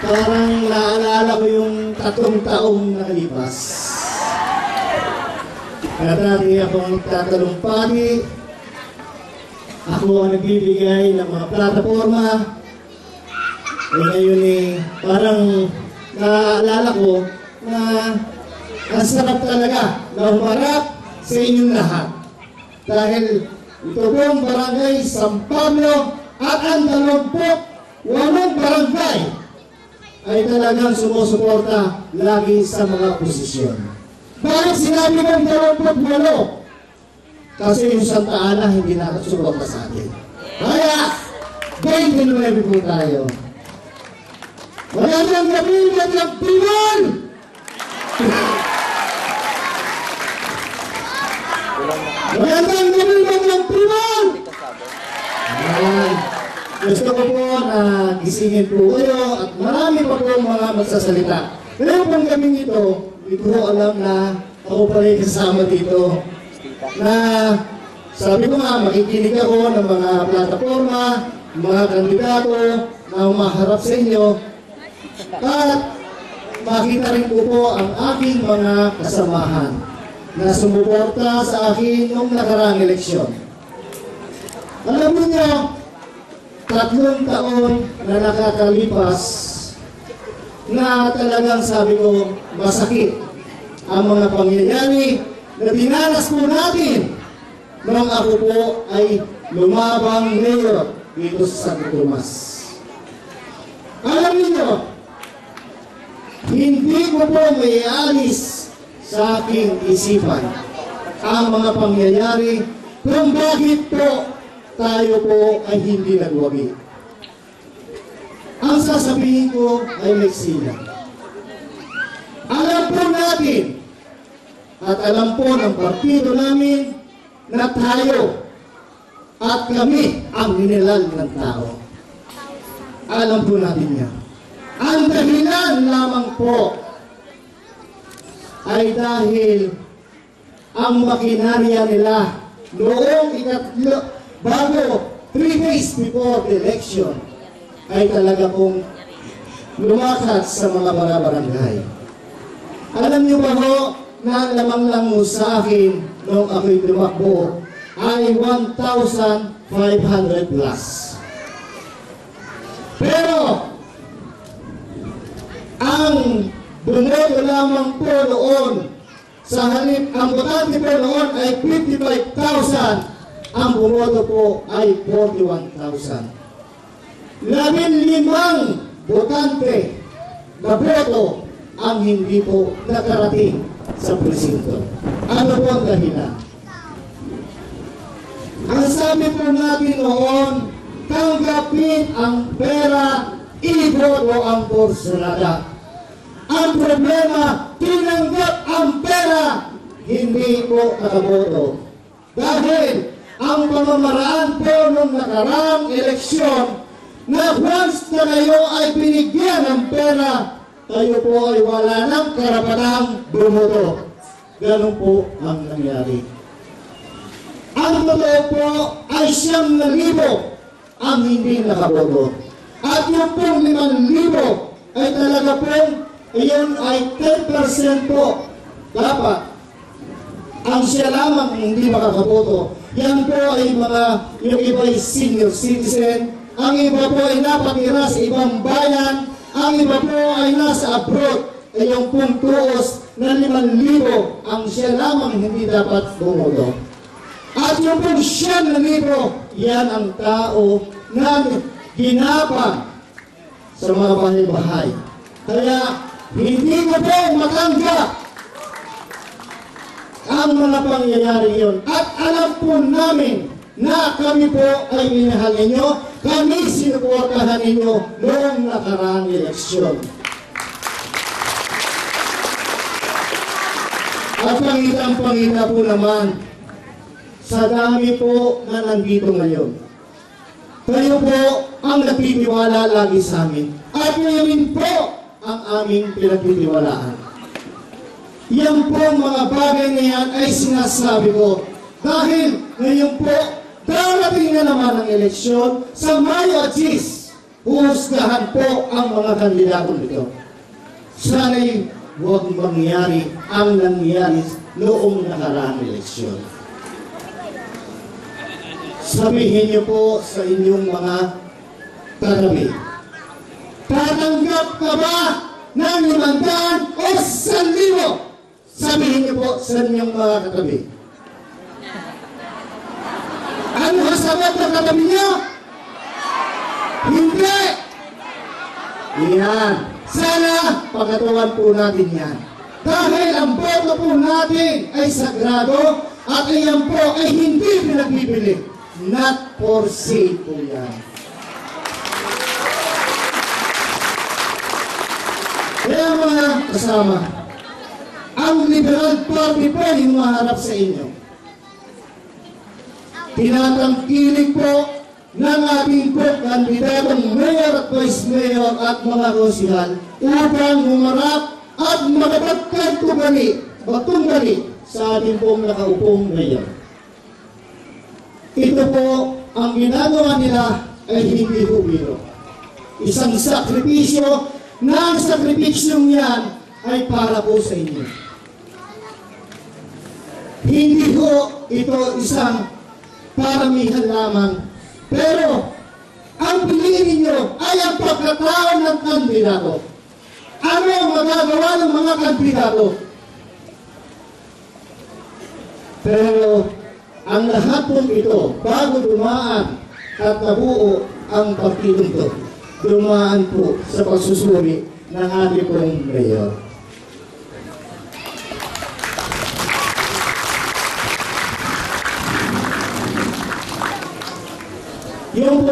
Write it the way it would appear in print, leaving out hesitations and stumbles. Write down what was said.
Parang naalala ko yung 3 taong nakalipas. Kaya dati akong nagtatalumpati. Ako ang nagbibigay ng mga plataforma. Ngayon parang naalala ko na ang sarap talaga na humarap sa inyong lahat. Dahil ito pong barangay San Pablo at ang 28 barangay ay talagang sumusuporta lagi sa mga posisyon. Bakit sinabi ng 28? Kasi yung Santa Ana hindi nakasuporta sa atin. Kaya, 29 po tayo. Magandang gabi, magandang Pinoy! Magandang gabi, magandang Pinoy! Gusto ko po na gisingin po kayo at marami pa po mga magsasalita. Pero pang gabing ito, hindi ko alam na ako pala yung kasama dito. Na sabi ko nga, makikinig ako ng mga plataforma, mga kandidato na umaharap sa inyo. At makita rin po ang aking mga kasamahan na sumuporta sa akin noong nakaraang eleksyon. Alam niyo, 3 taon na nakakalipas na talagang sabi ko masakit ang mga pangyayari na dinanas po natin nung ako po ay lumabang mayor dito sa Santo Tomas. Alam niyo, hindi ko po may alis sa aking isipan ang mga pangyayari kung bakit po tayo po ay hindi nagwagi. Ang sasabihin ko ay magsila. Alam po natin at alam po ng partido namin na tayo at kami ang minilal ng tao. Alam po natin yan. Ang dahilan lamang po ay dahil ang makinarya nila noong bago 3 days before the election ay talaga pong lumakas sa mga barangay. Alam niyo ba ho, na lamang lang mo sa akin noong ako'y tumakbo ay 1,500 plus. Pero ang bumoto lamang po noon sa halip, ang botante po noon ay 55,000. Ang bumoto po ay 41,000. 15 botante na boto ang hindi po nakarating sa presinto. Ano po ang dahilan? Ang sabi po natin noon, tanggapin ang pera, iboto ang porsyonada. Ang problema, tinanggap ang pera, hindi po nakaboto. Dahil ang pamamaraan po nung nakaraang eleksyon na once na kayo ay binigyan ng pera, tayo po ay wala ng karapatang bumoto. Ganun po ang nangyari. Ang totoo po ay 9,000 ang hindi nakaboto. At yung pong 5,000 ay talaga pong iyon ay 10% po. Dapat ang siya lamang hindi makakaboto. Yan po ay yung iba ay senior citizen, ang iba po ay napatira sa ibang bayan, ang iba po ay nasa abroad. Ay yung pong tuos na 5,000 ang siya lamang hindi dapat bumoto. At yung pong 9,000, yan ang tao na ginapang sa mga bahay-bahay. Kaya hindi ko po matanggap ang mga pangyayari yun. At alam po namin na kami po ay minahal ninyo, kami sinuportahan ninyo noong nakaraang eleksyon. At pangitang-pangita po naman, sa dami po na nandito ngayon, kayo po ang nagtitiwala lagi sa amin. At ngayon po ang aming pinagtitiwalaan. Yan po mga bagay na yan ay sinasabi ko. Dahil ngayon po, darating na naman ang eleksyon sa Mayo at 10. husgahan po ang mga kandidato nito. Sana'y huwag mangyari ang nangyari noong nakaraang eleksyon. Sabihin niyo po sa inyong mga katabi, tatanggap ka ba ng 500 o 1,000? Sabihin niyo po sa inyong mga katabi. Ano ang sagot ng katabi niyo? Hindi! Yan. Sana pagkatuan po natin yan. Dahil ang boto po natin ay sagrado at iyan po ay hindi pinagbibili. Not for sale po yan. Kaya mga kasama, ang Liberal Party po ay humaharap sa inyo. Tinatangkilik po ng ating po kandidatong mayor at vice mayor at mga konsyal upang humarap at magtunggali sa ating pong nakaupong mayor. Ito po, ang ginagawa nila ay hindi po biro. Isang sakripisyo na ang sakripisyong yan ay para po sa inyo. Hindi po ito isang paramihan lamang. Pero, ang piliin ninyo ay ang pagkatao ng kandidato. Ano ang magagawa ng mga kandidato? Pero, ang lahat po ito, bago dumaan at nabuo ang partidong ito, dumaan po sa pagsusuri ng ating pong mayor. Yung